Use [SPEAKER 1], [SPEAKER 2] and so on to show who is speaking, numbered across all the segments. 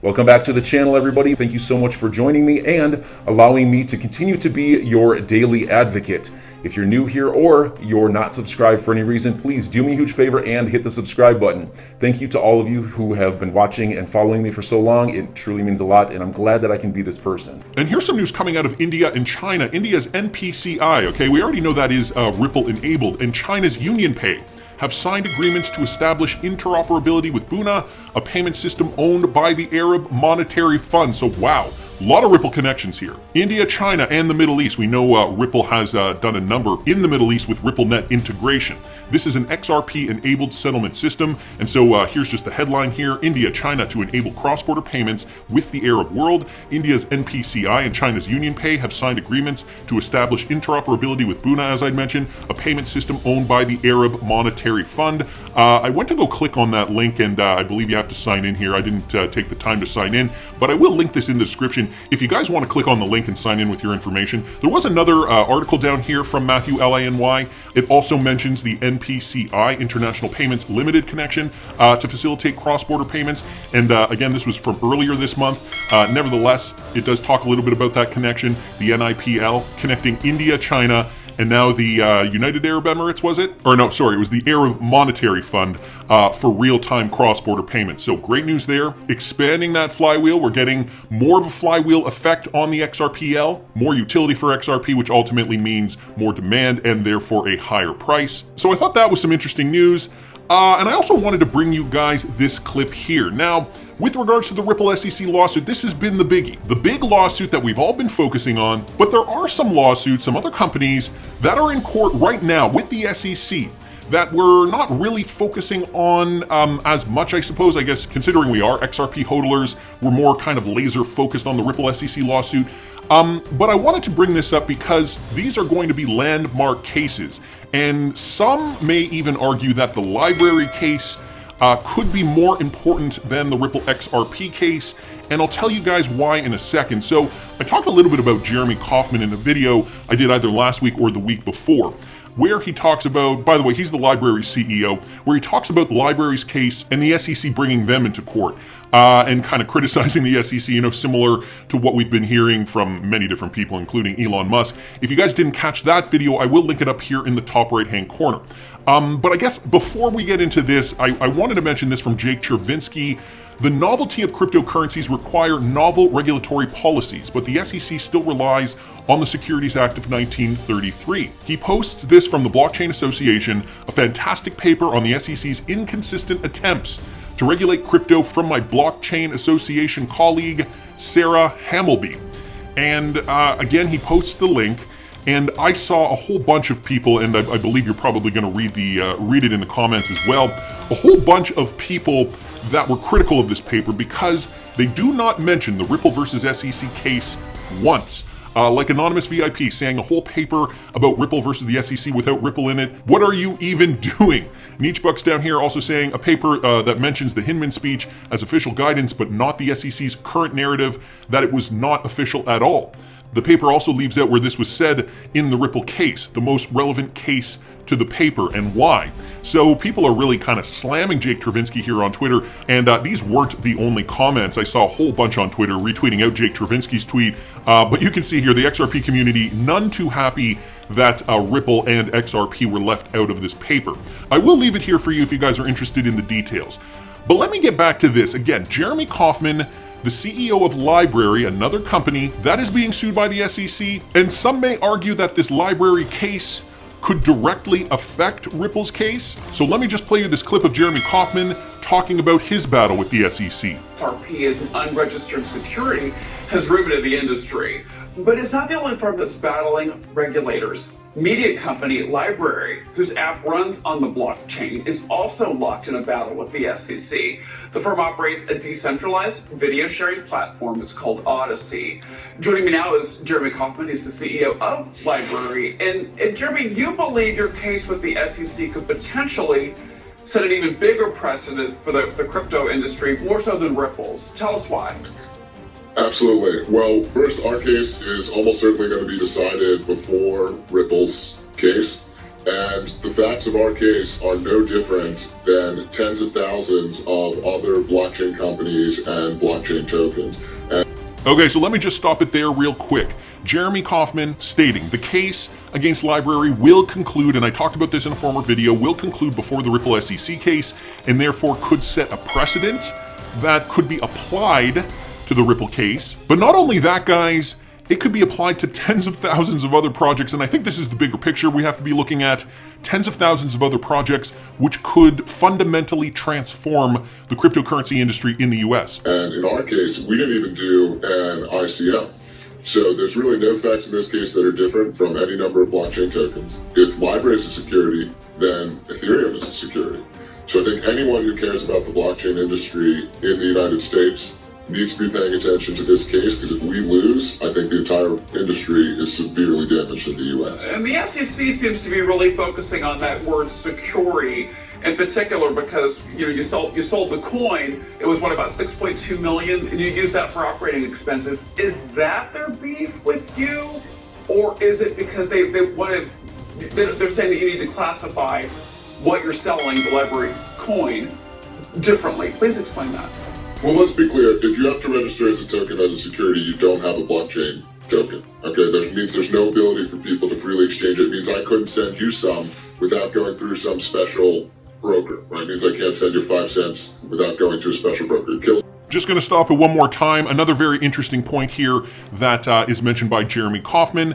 [SPEAKER 1] Welcome back to the channel, everybody. Thank you so much for joining me and allowing me to continue to be your daily advocate. If you're new here or you're not subscribed for any reason, please do me a huge favor and hit the subscribe button. Thank you to all of you who have been watching and following me for so long. It truly means a lot, and I'm glad that I can be this person.
[SPEAKER 2] And here's some news coming out of India and China. India's NPCI, okay, we already know that is Ripple enabled, and China's UnionPay have signed agreements to establish interoperability with Buna, a payment system owned by the Arab Monetary Fund. So wow, a lot of Ripple connections here. India, China, and the Middle East. We know Ripple has done a number in the Middle East with RippleNet integration. This is an XRP-enabled settlement system, and so here's just the headline here. India, China to enable cross-border payments with the Arab world. India's NPCI and China's UnionPay have signed agreements to establish interoperability with Buna, as I mentioned, a payment system owned by the Arab Monetary Fund. I went to go click on that link, and I believe you have to sign in here. I didn't take the time to sign in, but I will link this in the description if you guys want to click on the link and sign in with your information. There was another article down here from Matthew Lany. It also mentions the NPCI, International Payments Limited connection, to facilitate cross-border payments. And again, this was from earlier this month. Nevertheless, it does talk a little bit about that connection, the NIPL, connecting India, China, and now the United Arab Emirates, was it? Or no, sorry, it was the Arab Monetary Fund for real-time cross-border payments. So great news there. Expanding that flywheel. We're getting more of a flywheel effect on the XRPL, more utility for XRP, which ultimately means more demand and therefore a higher price. So I thought that was some interesting news. And I also wanted to bring you guys this clip here. Now, with regards to the Ripple SEC lawsuit, this has been the biggie, the big lawsuit that we've all been focusing on, but there are some lawsuits, some other companies that are in court right now with the SEC that we're not really focusing on as much, I suppose. I guess considering we are XRP hodlers, we're more kind of laser focused on the Ripple SEC lawsuit. But I wanted to bring this up because these are going to be landmark cases, and some may even argue that the LBRY case could be more important than the Ripple XRP case, and I'll tell you guys why in a second. So I talked a little bit about Jeremy Kauffman in a video I did either last week or the week before, where he talks about, by the way, he's the LBRY CEO, where he talks about the LBRY's case and the SEC bringing them into court and kind of criticizing the SEC, you know, similar to what we've been hearing from many different people, including Elon Musk. If you guys didn't catch that video, I will link it up here in the top right-hand corner. But I guess before we get into this, I wanted to mention this from Jake Chervinsky. The novelty of cryptocurrencies require novel regulatory policies, but the SEC still relies on the Securities Act of 1933. He posts this from the Blockchain Association, a fantastic paper on the SEC's inconsistent attempts to regulate crypto from my Blockchain Association colleague, Sarah Hamilby. And again, he posts the link. And I saw a whole bunch of people, and I believe you're probably going to read it in the comments as well, a whole bunch of people that were critical of this paper because they do not mention the Ripple versus SEC case once. Like Anonymous VIP saying a whole paper about Ripple versus the SEC without Ripple in it. What are you even doing? Nietzschebucks down here also saying a paper that mentions the Hinman speech as official guidance, but not the SEC's current narrative that it was not official at all. The paper also leaves out where this was said in the Ripple case, the most relevant case to the paper, and why. So people are really kind of slamming Jake Chervinsky here on Twitter, and these weren't the only comments. I saw a whole bunch on Twitter retweeting out Jake Chervinsky's tweet, but you can see here the XRP community none too happy that Ripple and XRP were left out of this paper. I will leave it here for you if you guys are interested in the details. But let me get back to this. Again, Jeremy Kauffman, the CEO of LBRY, another company that is being sued by the SEC, and some may argue that this LBRY case could directly affect Ripple's case. So let me just play you this clip of Jeremy Kauffman talking about his battle with the SEC.
[SPEAKER 3] XRP as an unregistered security has riveted the industry, but it's not the only firm that's battling regulators. Media company LBRY, whose app runs on the blockchain, is also locked in a battle with the SEC. The firm operates a decentralized video sharing platform. It's called Odyssey. Joining me now is Jeremy Kauffman. He's the CEO of LBRY. And Jeremy, you believe your case with the SEC could potentially set an even bigger precedent for the crypto industry, more so than Ripple's. Tell us why.
[SPEAKER 4] Absolutely. Well, first, our case is almost certainly going to be decided before Ripple's case. And the facts of our case are no different than tens of thousands of other blockchain companies and blockchain tokens.
[SPEAKER 2] Okay, so let me just stop it there real quick. Jeremy Kauffman stating the case against LBRY will conclude, and I talked about this in a former video, will conclude before the Ripple SEC case, and therefore could set a precedent that could be applied to the Ripple case. But not only that, guys, it could be applied to tens of thousands of other projects, and I think this is the bigger picture we have to be looking at. Tens of thousands of other projects which could fundamentally transform the cryptocurrency industry in the US.
[SPEAKER 4] And in our case, we didn't even do an ICO. So there's really no facts in this case that are different from any number of blockchain tokens. If LBRY is a security, then Ethereum is a security. So I think anyone who cares about the blockchain industry in the United States needs to be paying attention to this case, because if we lose, I think the entire industry is severely damaged in the U.S.
[SPEAKER 3] And the SEC seems to be really focusing on that word security in particular, because you sold the coin. It was about 6.2 million, and you used that for operating expenses. Is that their beef with you, or is it because they're saying that you need to classify what you're selling, the LBRY coin, differently? Please explain that.
[SPEAKER 4] Well, let's be clear. If you have to register as a token as a security, you don't have a blockchain token. Okay, that means there's no ability for people to freely exchange it. It means I couldn't send you some without going through some special broker. Right? It means I can't send you 5 cents without going to a special broker.
[SPEAKER 2] Just going to stop it one more time. Another very interesting point here that is mentioned by Jeremy Kauffman.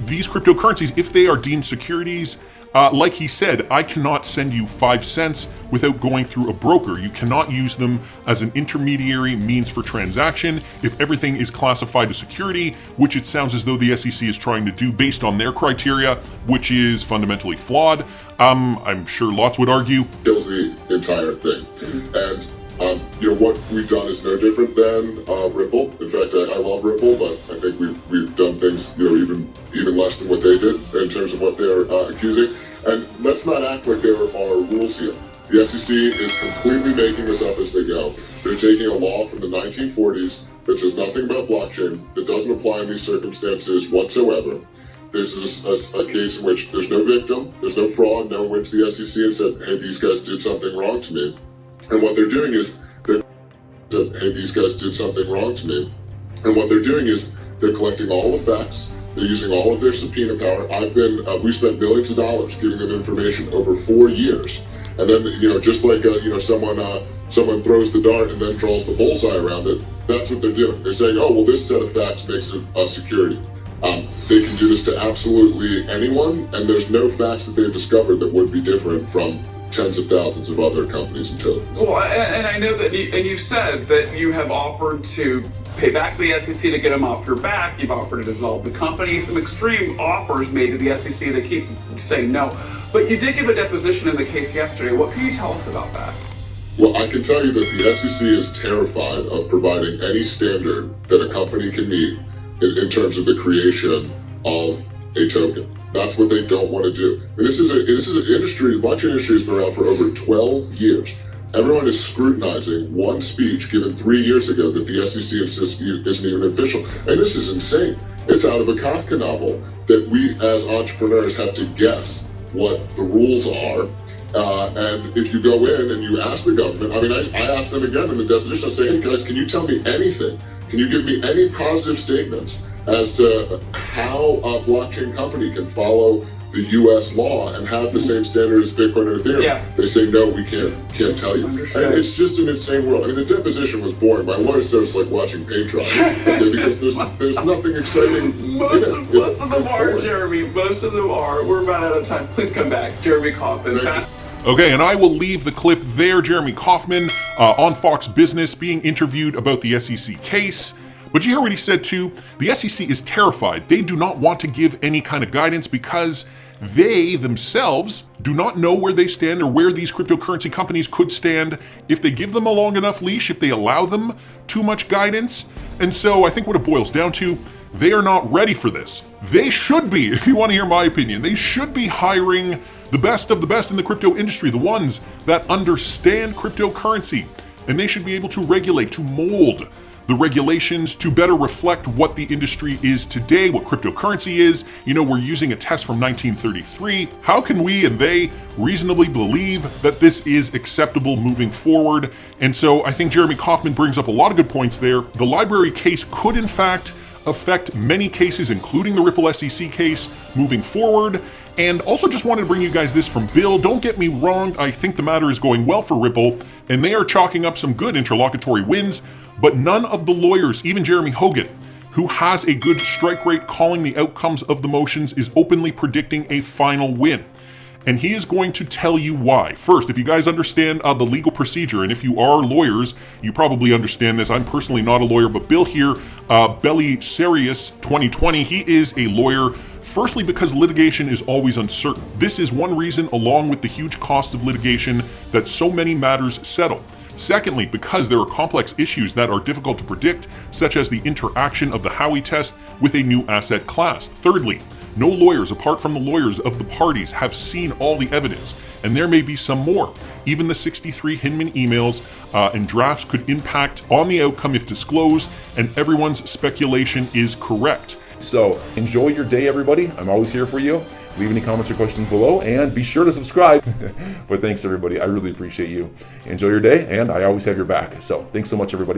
[SPEAKER 2] These cryptocurrencies, if they are deemed securities, like he said, I cannot send you 5 cents without going through a broker. You cannot use them as an intermediary means for transaction. If everything is classified as security, which it sounds as though the SEC is trying to do based on their criteria, which is fundamentally flawed, I'm sure lots would argue.
[SPEAKER 4] Kills the entire thing. And what we've done is no different than Ripple. In fact, I love Ripple, but I think we've done things, even less than what they did in terms of what they're accusing. And let's not act like there are rules here. The SEC is completely making this up as they go. They're taking a law from the 1940s that says nothing about blockchain, that doesn't apply in these circumstances whatsoever. There's a case in which there's no victim, there's no fraud, no one went to the SEC and said, hey, these guys did something wrong to me. And what they're doing is, they're collecting all the facts. They're using all of their subpoena power. We spent millions of dollars giving them information over 4 years. And then, just like, someone throws the dart and then draws the bullseye around it, that's what they're doing. They're saying, oh, well, this set of facts makes it a security. They can do this to absolutely anyone, and there's no facts that they've discovered that would be different from tens of thousands of other companies and tokens.
[SPEAKER 3] Well, and I know that you've said that you have offered to pay back the SEC to get them off your back. You've offered to dissolve the company. Some extreme offers made to the SEC. They keep saying no. But you did give a deposition in the case yesterday. What can you tell us about that?
[SPEAKER 4] Well, I can tell you that the SEC is terrified of providing any standard that a company can meet in terms of the creation of a token. That's what they don't want to do. And this is an industry, the blockchain industry has been around for over 12 years. Everyone is scrutinizing one speech given 3 years ago that the SEC insists isn't even official. And this is insane. It's out of a Kafka novel that we as entrepreneurs have to guess what the rules are. And if you go in and you ask the government, I asked them again in the deposition, I say, hey guys, can you tell me anything? Can you give me any positive statements as to how a blockchain company can follow the U.S. law and have the same standards as Bitcoin and Ethereum?
[SPEAKER 3] Yeah.
[SPEAKER 4] They say, no, we can't tell you. And it's just an insane world. The deposition was boring. My lawyer said it's like watching paint dry. Because there's nothing exciting.
[SPEAKER 3] Most of them are, Jeremy. Most of them are. We're about out of time. Please come back. Jeremy Kauffman.
[SPEAKER 2] Okay, and I will leave the clip there. Jeremy Kauffman on Fox Business being interviewed about the SEC case. But you hear what he said too? The SEC is terrified. They do not want to give any kind of guidance because they themselves do not know where they stand or where these cryptocurrency companies could stand if they give them a long enough leash, if they allow them too much guidance. And so I think what it boils down to, they are not ready for this. They should be, if you want to hear my opinion, they should be hiring the best of the best in the crypto industry, the ones that understand cryptocurrency. And they should be able to regulate, to mold the regulations to better reflect what the industry is today, what cryptocurrency is. You know, we're using a test from 1933. How can we and they reasonably believe that this is acceptable moving forward? And so I think Jeremy Kauffman brings up a lot of good points there. The LBRY case could in fact affect many cases, including the Ripple SEC case moving forward. And also just wanted to bring you guys this from Bill. Don't get me wrong, I think the matter is going well for Ripple, and they are chalking up some good interlocutory wins, but none of the lawyers, even Jeremy Hogan, who has a good strike rate calling the outcomes of the motions, is openly predicting a final win. And he is going to tell you why. First, if you guys understand the legal procedure, and if you are lawyers, you probably understand this. I'm personally not a lawyer, but Bill here, Belly Serious 2020, he is a lawyer. Firstly, because litigation is always uncertain. This is one reason, along with the huge cost of litigation, that so many matters settle. Secondly, because there are complex issues that are difficult to predict, such as the interaction of the Howey test with a new asset class. Thirdly, no lawyers, apart from the lawyers of the parties, have seen all the evidence, and there may be some more. Even the 63 Hinman emails and drafts could impact on the outcome if disclosed, and everyone's speculation is correct.
[SPEAKER 1] So enjoy your day, everybody. I'm always here for you. Leave any comments or questions below, and be sure to subscribe. But thanks, everybody. I really appreciate you. Enjoy your day, and I always have your back. So thanks so much, everybody.